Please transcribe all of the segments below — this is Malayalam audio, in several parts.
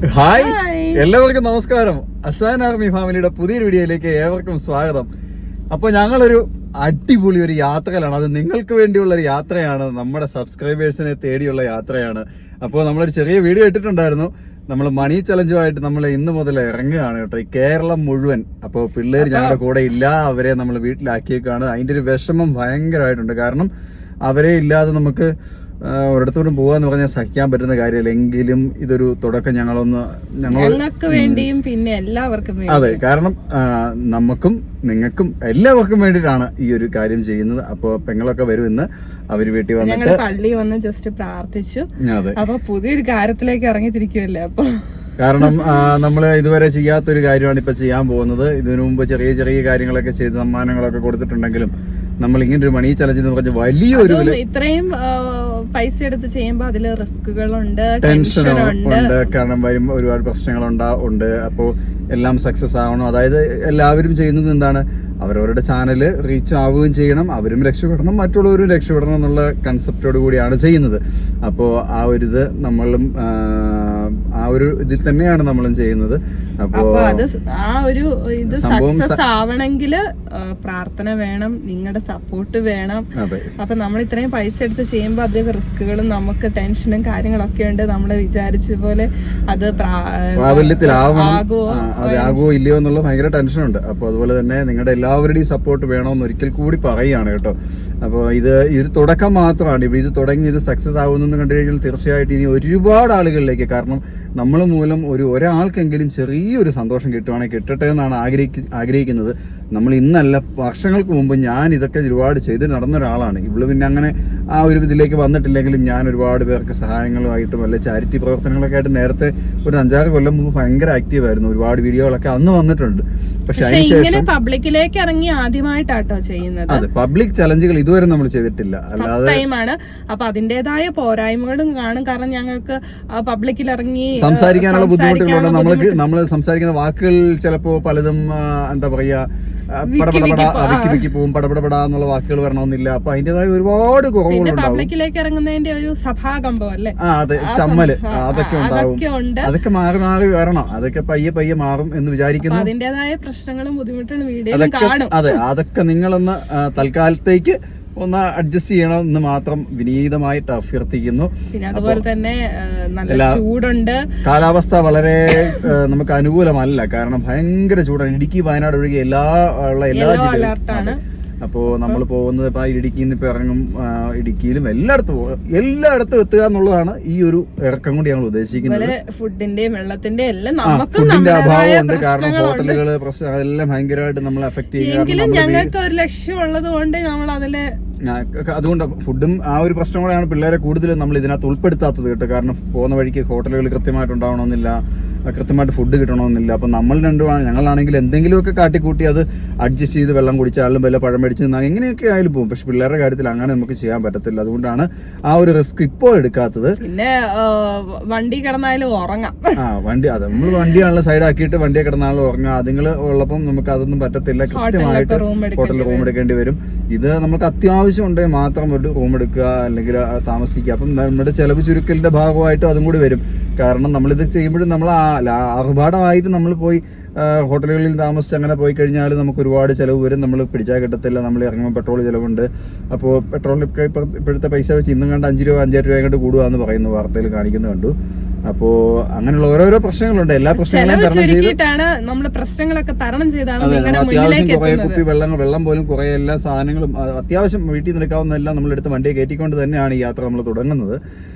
ഹായ്, എല്ലാവർക്കും നമസ്കാരം. അച്ചായൻ ആർമി ഫാമിലിയുടെ പുതിയൊരു വീഡിയോയിലേക്ക് ഏവർക്കും സ്വാഗതം. അപ്പോൾ ഞങ്ങളൊരു അടിപൊളി ഒരു യാത്രയിലാണ്. അത് നിങ്ങൾക്ക് വേണ്ടിയുള്ള ഒരു യാത്രയാണ്, നമ്മുടെ സബ്സ്ക്രൈബേഴ്സിനെ തേടിയുള്ള യാത്രയാണ്. അപ്പോൾ നമ്മളൊരു ചെറിയ വീഡിയോ ഇട്ടിട്ടുണ്ടായിരുന്നു. നമ്മൾ മണി ചലഞ്ചുമായിട്ട് നമ്മൾ ഇന്ന് മുതൽ ഇറങ്ങുകയാണ് കേട്ടോ, ഈ കേരളം മുഴുവൻ. അപ്പോൾ പിള്ളേർ ഞങ്ങളുടെ കൂടെ ഇല്ല, അവരെ നമ്മൾ വീട്ടിലാക്കിയേക്കാണ്. അതിൻ്റെ ഒരു വിഷമം ഭയങ്കരമായിട്ടുണ്ട്. കാരണം അവരെ ഇല്ലാതെ നമുക്ക് ഒരിടത്തോടും പോകാന്ന് പറഞ്ഞാൽ സഹിക്കാൻ പറ്റുന്ന കാര്യമല്ല. എങ്കിലും ഇതൊരു തുടക്കം ഞങ്ങൾക്ക് വേണ്ടിയും പിന്നെ എല്ലാവർക്കും അതെ, കാരണം നമുക്കും നിങ്ങൾക്കും എല്ലാവർക്കും വേണ്ടിയിട്ടാണ് ഈ ഒരു കാര്യം ചെയ്യുന്നത്. അപ്പോൾ പെങ്ങളൊക്കെ വരും ഇന്ന്. അവര് വീട്ടിൽ വന്നിട്ട് പള്ളി വന്ന് ജസ്റ്റ് പ്രാർത്ഥിച്ചു. അപ്പൊ പുതിയൊരു കാര്യത്തിലേക്ക് ഇറങ്ങിത്തിരിക്കുമല്ലേ. അപ്പൊ കാരണം നമ്മൾ ഇതുവരെ ചെയ്യാത്തൊരു കാര്യമാണ് ഇപ്പൊ ചെയ്യാൻ പോകുന്നത്. ഇതിനു മുമ്പ് ചെറിയ ചെറിയ കാര്യങ്ങളൊക്കെ ചെയ്ത് സമ്മാനങ്ങളൊക്കെ കൊടുത്തിട്ടുണ്ടെങ്കിലും നമ്മൾ ഇങ്ങനെ ഒരു മണി ചലഞ്ച് എന്ന് പറഞ്ഞ വലിയൊരു ഇത്രയും പൈസ എടുത്ത് ചെയ്യുമ്പോ അതില് റിസ്കുകളുണ്ട്, ടെൻഷനുണ്ട്. കാരണം വരും ഒരുപാട് പ്രശ്നങ്ങളുണ്ട്. അപ്പോൾ എല്ലാം സക്സസ് ആവണം. അതായത് എല്ലാവരും ചെയ്യുന്നത് എന്താണ്, അവരവരുടെ ചാനൽ റീച്ച് ആവുകയും ചെയ്യണം, അവരും രക്ഷപ്പെടണം, മറ്റുള്ളവരും രക്ഷപ്പെടണം എന്നുള്ള കൺസെപ്റ്റോട് കൂടിയാണ് ചെയ്യുന്നത്. അപ്പോൾ ആ ഒരു ഇത് നമ്മളും ആ ഒരു ഇതിൽ തന്നെയാണ് നമ്മളും ചെയ്യുന്നത്. അപ്പോ അത് ആ ഒരു ഇത് സക്സസ് ആവണമെങ്കിൽ പ്രാർത്ഥന വേണം, നിങ്ങളുടെ സപ്പോർട്ട് വേണം. അപ്പൊ നമ്മൾ ഇത്രയും പൈസ എടുത്ത് ചെയ്യുമ്പോൾ അധികം റിസ്കുകളും നമുക്ക് ടെൻഷനും കാര്യങ്ങളൊക്കെ ഉണ്ട്. നമ്മള് വിചാരിച്ച പോലെ അത് ആകുമോ ഇല്ലയോ എന്നുള്ള ഭയങ്കര ടെൻഷനുണ്ട്. അപ്പോൾ അതുപോലെ തന്നെ നിങ്ങളുടെ എല്ലാവരുടെയും സപ്പോർട്ട് വേണമെന്ന് ഒരിക്കൽ കൂടി പറയുകയാണ് കേട്ടോ. അപ്പോൾ ഇത് തുടക്കം മാത്രമാണ്. ഇത് തുടങ്ങി ഇത് സക്സസ് ആകുമെന്ന് കണ്ടു കഴിഞ്ഞാൽ തീർച്ചയായിട്ടും ഇനി ഒരുപാട് ആളുകളിലേക്ക്, കാരണം നമ്മൾ മൂലം ഒരാൾക്കെങ്കിലും ചെറിയൊരു സന്തോഷം കിട്ടുവാണെങ്കിൽ കിട്ടട്ടെ എന്നാണ് ആഗ്രഹിക്കുന്നത്. നമ്മൾ ഇന്നല്ല, വർഷങ്ങൾക്ക് മുമ്പ് ഞാൻ ഇതൊക്കെ ഒരുപാട് ചെയ്ത് നടന്ന ഒരാളാണ്. ഇവള് പിന്നെ അങ്ങനെ ആ ഒരു ഇതിലേക്ക് വന്നിട്ടില്ലെങ്കിലും ഞാൻ ഒരുപാട് പേർക്ക് സഹായങ്ങളുമായിട്ടും അല്ലെ ചാരിറ്റി പ്രവർത്തനങ്ങളൊക്കെ ആയിട്ട് നേരത്തെ ഒരു 5-6 കൊല്ലം മുമ്പ് ഭയങ്കര ആക്റ്റീവ് ആയിരുന്നു. ഒരുപാട് വീഡിയോകളൊക്കെ അന്ന് വന്നിട്ടുണ്ട്. പക്ഷെ അതിനുശേഷം പബ്ലിക്കിലേക്ക് ഇറങ്ങി ആദ്യമായിട്ടാട്ടോ ചെയ്യുന്നത്. അതെ, പബ്ലിക് ചലഞ്ചുകൾ ഇതുവരെ നമ്മൾ ചെയ്തിട്ടില്ല. അല്ലാതെ അപ്പൊ അതിന്റേതായ പോരായ്മകളും കാണും. കാരണം ഞങ്ങൾക്ക് പബ്ലിക്കിൽ ഇറങ്ങി സംസാരിക്കാനുള്ള ബുദ്ധിമുട്ടുകളുണ്ട്. നമ്മൾ സംസാരിക്കുന്ന വാക്കുകൾ ചിലപ്പോ പലതും എന്താ പറയാ, വിക്കി പോവും, പടപടപടാ എന്നുള്ള വാക്കുകൾ വരണമെന്നില്ല. അപ്പൊ അതിന്റേതായ ഒരുപാട് കുറവുകളുണ്ടാവും. പബ്ലിക്കിലേക്ക് ഇറങ്ങുന്നതിന്റെ ഒരു സഭാകമ്പം അല്ലേ, അതെ, ചമ്മല് അതൊക്കെ ഉണ്ടാവും. അതൊക്കെ മാറി വരണം. അതൊക്കെ പയ്യെ മാറും എന്ന് വിചാരിക്കുന്നു. അതിന്റേതായ പ്രശ്നങ്ങളും ബുദ്ധിമുട്ടുകളും വീഡിയോയിൽ കാണും. അതെ, അതൊക്കെ നിങ്ങളൊന്ന് തൽക്കാലത്തേക്ക് ഒന്ന് അഡ്ജസ്റ്റ് ചെയ്യണം എന്ന് മാത്രം വിനീതമായിട്ട് അഭ്യർത്ഥിക്കുന്നു. പിന്നെ അതുപോലെ തന്നെ നല്ല ചൂടുണ്ട്. കാലാവസ്ഥ വളരെ നമുക്ക് അനുകൂലമല്ല. കാരണം ഭയങ്കര ചൂടാണ്. ഇടുക്കി, വയനാട് ഒഴികെ എല്ലാ ജില്ലകളും. അപ്പോൾ നമ്മൾ പോകുന്നത് ഇപ്പൊ ഇടുക്കിയിൽ നിന്ന് ഇപ്പൊ ഇറങ്ങും. ഇടുക്കിയിലും എല്ലായിടത്തും എത്തുക എന്നുള്ളതാണ് ഈ ഒരു ഇറക്കം കൊണ്ട് ഞങ്ങൾ ഉദ്ദേശിക്കുന്നത്. ഫുഡിന്റെയും വെള്ളത്തിന്റെയും എല്ലാം ഫുഡിന്റെ അഭാവമുണ്ട്. കാരണം ഹോട്ടലുകള് പ്രശ്നം അതെല്ലാം ഭയങ്കരമായിട്ട് നമ്മളെ അഫക്ട് ചെയ്യും. ഞങ്ങൾക്ക് ഒരു ലക്ഷ്യമുള്ളത് കൊണ്ട് നമ്മൾ അതില് അതുകൊണ്ട് ഫുഡും ആ ഒരു പ്രശ്നം കൂടെയാണ് പിള്ളേരെ കൂടുതൽ നമ്മൾ ഇതിനകത്ത് ഉൾപ്പെടുത്താത്തത് കേട്ടോ. കാരണം പോകുന്ന വഴിക്ക് ഹോട്ടലുകൾ കൃത്യമായിട്ട് ഉണ്ടാവണമെന്നില്ല, കൃത്യമായിട്ട് ഫുഡ് കിട്ടണമെന്നില്ല. അപ്പം നമ്മൾ ഞങ്ങളാണെങ്കിൽ എന്തെങ്കിലുമൊക്കെ കാട്ടിക്കൂട്ടി അത് അഡ്ജസ്റ്റ് ചെയ്ത് വെള്ളം കുടിച്ചാലും വല്ല പഴം മേടിച്ച് നിന്നാൽ എങ്ങനെയൊക്കെ ആയാലും പോകും. പക്ഷെ പിള്ളേരുടെ കാര്യത്തിൽ അങ്ങനെ നമുക്ക് ചെയ്യാൻ പറ്റത്തില്ല. അതുകൊണ്ടാണ് ആ ഒരു റിസ്ക് ഇപ്പോൾ എടുക്കാത്തത്. പിന്നെ വണ്ടി കിടന്നാലും ഉറങ്ങാം. അതെ, നമ്മൾ വണ്ടിയാണല്ലോ സൈഡാക്കിയിട്ട് വണ്ടിയെ കിടന്നാലും ഉറങ്ങാം. അതുങ്ങൾ ഉള്ളപ്പം നമുക്ക് അതൊന്നും പറ്റത്തില്ല. കൃത്യമായിട്ട് ഹോട്ടലിൽ റൂം എടുക്കേണ്ടി വരും. ഇത് നമുക്ക് അത്യാവശ്യം ഉണ്ടെങ്കിൽ മാത്രം ഒരു റൂം എടുക്കുക അല്ലെങ്കിൽ താമസിക്കുക. അപ്പം നമ്മുടെ ചെലവ് ചുരുക്കലിന്റെ ഭാഗമായിട്ടും അതും കൂടി വരും. കാരണം നമ്മളിത് ചെയ്യുമ്പോഴും നമ്മൾ ആർഭാടമായിട്ട് നമ്മൾ പോയി ഹോട്ടലുകളിൽ താമസിച്ച് അങ്ങനെ പോയി കഴിഞ്ഞാൽ നമുക്ക് ഒരുപാട് ചിലവ് വരും. നമ്മൾ പിടിച്ചാൽ കിട്ടത്തില്ല. നമ്മൾ ഇറങ്ങുമ്പോൾ പെട്രോൾ ചിലവുണ്ട്. അപ്പോൾ പെട്രോളിനൊക്കെ ഇപ്പോഴത്തെ പൈസ വെച്ച് ഇന്നും കണ്ട് 5 രൂപ 5.5 രൂപ കണ്ട് കൂടുകയെന്ന് പറയുന്നു, വാർത്തയിൽ കാണിക്കുന്നത് കണ്ടു. അപ്പോൾ അങ്ങനെയുള്ള ഓരോരോ പ്രശ്നങ്ങളുണ്ട്. എല്ലാ പ്രശ്നങ്ങളും അത്യാവശ്യം കുറെ കുപ്പി വെള്ളം പോലും കുറെ എല്ലാ സാധനങ്ങളും അത്യാവശ്യം വീട്ടിൽ നിന്ന് എടുക്കാവുന്ന എല്ലാം നമ്മളെടുത്ത് വണ്ടിയെ കയറ്റിക്കൊണ്ട് തന്നെയാണ് ഈ യാത്ര നമ്മൾ തുടങ്ങുന്നത്.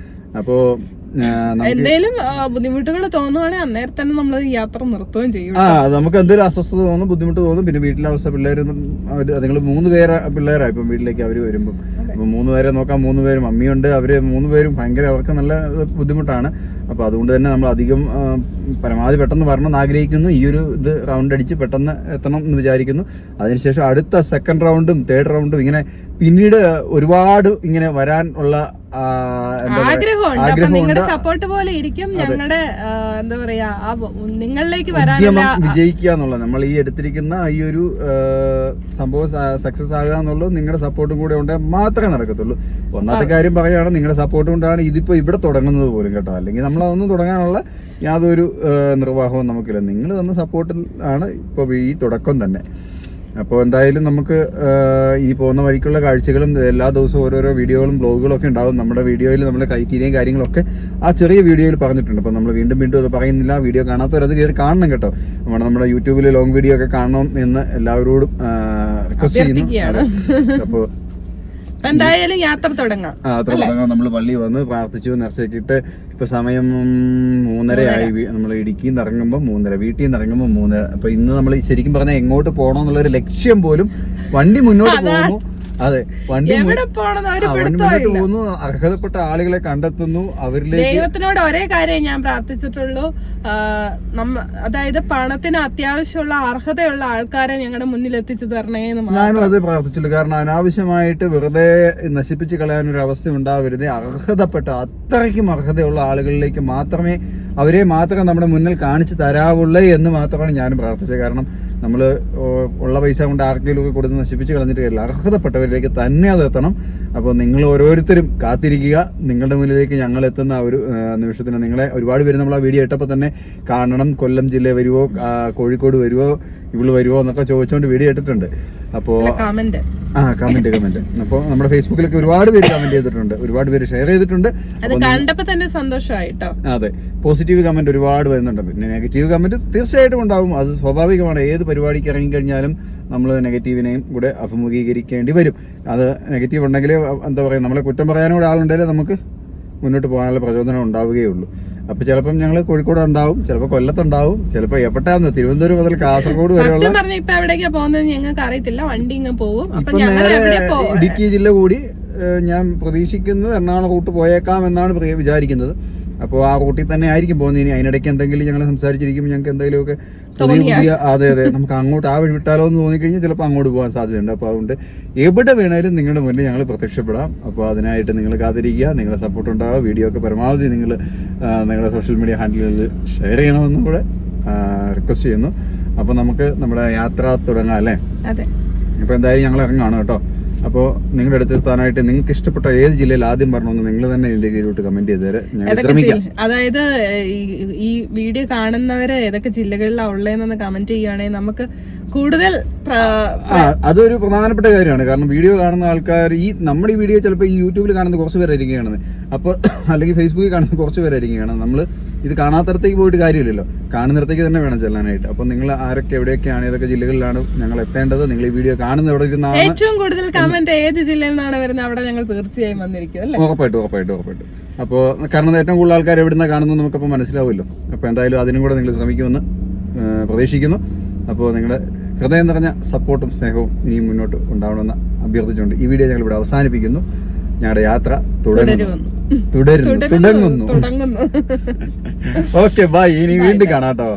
അപ്പോൾ എന്തെങ്കിലും ബുദ്ധിമുട്ടുകൾ തോന്നുവാണെങ്കിൽ അന്നേരം തന്നെ നമ്മൾ യാത്ര നിർത്തുകയും ചെയ്യും. നമുക്ക് എന്തെങ്കിലും അസ്വസ്ഥത തോന്നും, ബുദ്ധിമുട്ട് തോന്നും. പിന്നെ വീട്ടിലെ അവസ്ഥ, പിള്ളേർ നിങ്ങൾ 3 പിള്ളേരാണ് ഇപ്പം വീട്ടിലേക്ക് അവർ വരുമ്പോൾ. അപ്പം 3 പേരെ നോക്കാൻ 3 പേരും മമ്മിയുണ്ട്. അവര് 3 പേരും ഭയങ്കര അവർക്ക് നല്ല ബുദ്ധിമുട്ടാണ്. അപ്പൊ അതുകൊണ്ട് തന്നെ നമ്മൾ അധികം പരമാവധി പെട്ടെന്ന് വരണമെന്ന് ആഗ്രഹിക്കുന്നു. ഈ ഒരു ഇത് റൗണ്ട് അടിച്ച് പെട്ടെന്ന് എത്തണം എന്ന് വിചാരിക്കുന്നു. അതിനുശേഷം അടുത്ത 2nd റൗണ്ടും 3rd റൗണ്ടും ഇങ്ങനെ പിന്നീട് ഒരുപാട് ഇങ്ങനെ വരാൻ ഉള്ള ആഗ്രഹമുണ്ട്. അപ്പൊ നിങ്ങളുടെ സപ്പോർട്ട് പോലെ ഇരിക്കും ഞങ്ങളുടെ എന്താ പറയാ നിങ്ങളിലേക്ക് വരാൻ വിജയിക്കുക എന്നുള്ളത്. നമ്മൾ ഈ എടുത്തിരിക്കുന്ന ഈ ഒരു സംഭവം സക്സസ് ആകുക എന്നുള്ളത് നിങ്ങളുടെ സപ്പോർട്ടും കൂടെ ഉണ്ടെങ്കിൽ മാത്രമേ നടക്കത്തുള്ളൂ. ഒന്നാമത്തെ കാര്യം പറയുകയാണ്, നിങ്ങളുടെ സപ്പോർട്ട് കൊണ്ടാണ് ഇതിപ്പോ ഇവിടെ തുടങ്ങുന്നത് പോലും കേട്ടോ. അല്ലെങ്കിൽ നമ്മളതൊന്നും തുടങ്ങാനുള്ള യാതൊരു നിർവാഹവും നമുക്കില്ല. നിങ്ങൾ തന്ന സപ്പോർട്ടിൽ ആണ് ഇപ്പൊ ഈ തുടക്കം തന്നെ. അപ്പോൾ എന്തായാലും നമുക്ക് ഈ പോകുന്ന വഴിക്കുള്ള കാഴ്ചകളും എല്ലാ ദിവസവും ഓരോരോ വീഡിയോകളും ബ്ലോഗുകളും ഒക്കെ ഉണ്ടാവും. നമ്മുടെ വീഡിയോയിൽ നമ്മുടെ ക്രൈറ്റീരിയയും കാര്യങ്ങളൊക്കെ ആ ചെറിയ വീഡിയോയിൽ പറഞ്ഞിട്ടുണ്ട്. അപ്പോൾ നമ്മൾ വീണ്ടും അത് പറയുന്നില്ല. വീഡിയോ കാണാത്തവരത് കയറി കാണണം കേട്ടോ. നമ്മുടെ യൂട്യൂബിൽ ലോങ് വീഡിയോ ഒക്കെ കാണണം എന്ന് എല്ലാവരോടും റിക്വസ്റ്റ് ചെയ്യുന്നു. അപ്പോൾ എന്തായാലും യാത്ര തുടങ്ങാം. നമ്മൾ പള്ളിയിൽ വന്ന് പ്രാർത്ഥിച്ചു, നേർച്ചയ്ക്കിട്ട് ഇപ്പൊ സമയം 3:30 ആയി. നമ്മൾ ഇടുക്കിയിൽ നിന്ന് ഇറങ്ങുമ്പോൾ 3:30, വീട്ടിൽ നിന്ന് ഇറങ്ങുമ്പോൾ 3:30. അപ്പൊ ഇന്ന് നമ്മൾ ശരിക്കും പറഞ്ഞാൽ എങ്ങോട്ട് പോകണം എന്നുള്ളൊരു ലക്ഷ്യം പോലും, വണ്ടി മുന്നോട്ട് പോകുന്നു. അതെ, വണ്ടി മുന്നോട്ട് പോകുന്നു, അർഹതപ്പെട്ട ആളുകളെ കണ്ടെത്തുന്നു, അവരിലേക്ക്. ദൈവത്തിനോട് ഒരേ കാര്യം ഞാൻ പ്രാർത്ഥിച്ചിട്ടുള്ളൂ, അതായത് പണത്തിന് അത്യാവശ്യമുള്ള അർഹതയുള്ള ആൾക്കാരെ ഞങ്ങളുടെ മുന്നിൽ എത്തിച്ചു തരണേ എന്ന്. ഞാനും അത് പ്രാർത്ഥിച്ചുള്ളൂ. കാരണം അനാവശ്യമായിട്ട് വെറുതെ നശിപ്പിച്ച് കളയാനൊരു അവസ്ഥ ഉണ്ടാവരുത്. അർഹതപ്പെട്ട അത്രയ്ക്കും അർഹതയുള്ള ആളുകളിലേക്ക് മാത്രമേ, അവരെ മാത്രമേ നമ്മുടെ മുന്നിൽ കാണിച്ചു തരാവുള്ളൂ എന്ന് മാത്രമാണ് ഞാനും പ്രാർത്ഥിച്ചത്. കാരണം നമ്മൾ ഉള്ള പൈസ കൊണ്ട് ആർക്കെങ്കിലും കൊടുത്ത് നശിപ്പിച്ച് കളഞ്ഞിട്ട് കാര്യമില്ല. അർഹതപ്പെട്ടവരിലേക്ക് തന്നെ അത് എത്തണം. അപ്പോൾ നിങ്ങൾ ഓരോരുത്തരും കാത്തിരിക്കുക. നിങ്ങളുടെ മുന്നിലേക്ക് ഞങ്ങൾ എത്തുന്ന ഒരു നിമിഷത്തിന് നിങ്ങളെ ഒരുപാട് പേര് നമ്മൾ ആ വീഡിയോ ഇട്ടപ്പോൾ തന്നെ കാണണം. കൊല്ലം ജില്ല വരുമോ, കോഴിക്കോട് വരുമോ, ഇവള് വരുമോ എന്നൊക്കെ ചോദിച്ചുകൊണ്ട് വീഡിയോ ഇട്ടിട്ടുണ്ട്. അപ്പോൾ കമന്റ് അപ്പോൾ നമ്മുടെ ഫേസ്ബുക്കിലൊക്കെ ഒരുപാട് പേര് കമന്റ് ചെയ്തിട്ടുണ്ട്, ഒരുപാട് പേര് ഷെയർ ചെയ്തിട്ടുണ്ട്. തന്നെ സന്തോഷമായിട്ടോ. അതെ, പോസിറ്റീവ് കമന്റ് ഒരുപാട് വരുന്നുണ്ട്. പിന്നെ നെഗറ്റീവ് കമന്റ് തീർച്ചയായിട്ടും ഉണ്ടാവും. അത് സ്വാഭാവികമാണ്. ഏത് പരിപാടിക്ക് ഇറങ്ങിക്കഴിഞ്ഞാലും നമ്മൾ നെഗറ്റീവിനെയും കൂടെ അഭിമുഖീകരിക്കേണ്ടി വരും. അത് നെഗറ്റീവ് ഉണ്ടെങ്കിൽ എന്താ പറയുക, നമ്മളെ കുറ്റം പറയാനും ആളുണ്ടെങ്കിൽ നമുക്ക് മുന്നോട്ട് പോകാനുള്ള പ്രചോദനം ഉണ്ടാവുകയുള്ളൂ. അപ്പൊ ചിലപ്പം ഞങ്ങൾ കോഴിക്കോട് ഉണ്ടാവും, ചിലപ്പോൾ കൊല്ലത്തുണ്ടാവും, ചിലപ്പോൾ എവിടെയാന്ന് തിരുവനന്തപുരം മുതൽ കാസർഗോഡ് വരെയുള്ള. ഇടുക്കി ജില്ല കൂടി ഞാൻ പ്രതീക്ഷിക്കുന്നത് എറണാകുളം റൂട്ട് പോയേക്കാം എന്നാണ് വിചാരിക്കുന്നത്. അപ്പോൾ ആ റൂട്ടിൽ തന്നെ ആയിരിക്കും പോകുന്നത്. ഇനി അതിനിടയ്ക്ക് എന്തെങ്കിലും ഞങ്ങൾ സംസാരിച്ചിരിക്കുമ്പോൾ ഞങ്ങൾക്ക് എന്തെങ്കിലുമൊക്കെ പുതിയ അതെ നമുക്ക് അങ്ങോട്ട് ആ വഴി വിട്ടാലോ എന്ന് തോന്നിക്കഴിഞ്ഞാൽ ചിലപ്പോൾ അങ്ങോട്ട് പോകാൻ സാധ്യതയുണ്ട്. അപ്പോൾ അതുകൊണ്ട് എവിടെ വേണേലും നിങ്ങളുടെ മുന്നിൽ ഞങ്ങൾ പ്രത്യക്ഷപ്പെടാം. അപ്പോൾ അതിനായിട്ട് നിങ്ങൾ കാത്തിരിക്കുക. നിങ്ങളുടെ സപ്പോർട്ട് ഉണ്ടാവുക. വീഡിയോ ഒക്കെ പരമാവധി നിങ്ങൾ നിങ്ങളുടെ സോഷ്യൽ മീഡിയ ഹാൻഡിലുകളിൽ ഷെയർ ചെയ്യണമെന്നും കൂടെ റിക്വസ്റ്റ് ചെയ്യുന്നു. അപ്പോൾ നമുക്ക് നമ്മുടെ യാത്ര തുടങ്ങാം അല്ലേ? അപ്പോൾ എന്തായാലും ഞങ്ങൾ ഇറങ്ങാണ് കേട്ടോ. അപ്പോൾ നിങ്ങളുടെ അടുത്ത് എത്താനായിട്ട് നിങ്ങൾക്ക് ഇഷ്ടപ്പെട്ട ഏത് ജില്ലയിൽ ആദ്യം പറഞ്ഞോന്ന് നിങ്ങൾ തന്നെ ഇതിന്റെ കീഴിലോട്ട് കമന്റ് ചെയ്തേരെ. ഞാൻ ശ്രമിക്കാം. അതായത് ഈ വീഡിയോ കാണുന്നവര് ഏതൊക്കെ ജില്ലകളിലാണ് ഉള്ളതെന്ന് കമന്റ് ചെയ്യുകയാണെങ്കിൽ നമുക്ക് കൂടുതൽ അതൊരു പ്രധാനപ്പെട്ട കാര്യമാണ്. കാരണം വീഡിയോ കാണുന്ന ആൾക്കാർ നമ്മുടെ ഈ വീഡിയോ ചിലപ്പോൾ ഈ യൂട്യൂബിൽ കാണുന്ന കുറച്ച് പേരായിരിക്കും കാണുന്നത്. അപ്പോൾ അല്ലെങ്കിൽ ഫേസ്ബുക്കിൽ കാണുന്ന കുറച്ച് പേരായിരിക്കും കാണുന്നത്. നമ്മൾ ഇത് കാണാത്തടത്തേക്ക് പോയിട്ട് കാര്യമില്ലല്ലോ, കാണുന്നിടത്തേക്ക് തന്നെ വേണം ചെല്ലാനായിട്ട്. അപ്പോൾ നിങ്ങൾ ആരൊക്കെ എവിടെയൊക്കെയാണ്, ഏതൊക്കെ ജില്ലകളിലാണ് ഞങ്ങൾ എത്തേണ്ടത്, നിങ്ങൾ ഈ വീഡിയോ കാണുന്ന എവിടെ ഇരുന്നാണ് ഏറ്റവും കൂടുതൽ കമന്റ് ഏത് ജില്ലയിൽ നിന്നാണ് വരുന്നത് അവിടെ ഞങ്ങൾ തീർച്ചയായും വന്നിരിക്കും. ഉറപ്പായിട്ടും. അപ്പോൾ കാരണം ഏറ്റവും കൂടുതൽ ആൾക്കാർ എവിടെ നിന്നാണ് കാണുന്നത് നമുക്കപ്പോൾ മനസ്സിലാവുമല്ലോ. അപ്പോൾ എന്തായാലും അതിനും കൂടെ നിങ്ങൾ ശ്രമിക്കുമെന്ന് പ്രതീക്ഷിക്കുന്നു. അപ്പോൾ നിങ്ങളുടെ ഹൃദയം നിറഞ്ഞ സപ്പോർട്ടും സ്നേഹവും ഇനിയും മുന്നോട്ട് ഉണ്ടാവണമെന്ന് അഭ്യർത്ഥിച്ചുകൊണ്ട് ഈ വീഡിയോ ഞങ്ങൾ ഇവിടെ അവസാനിപ്പിക്കുന്നു. ഞങ്ങളുടെ യാത്ര തുടങ്ങുന്നു. Okay, bye. ഇനി വീണ്ടും കാണാം കേട്ടോ.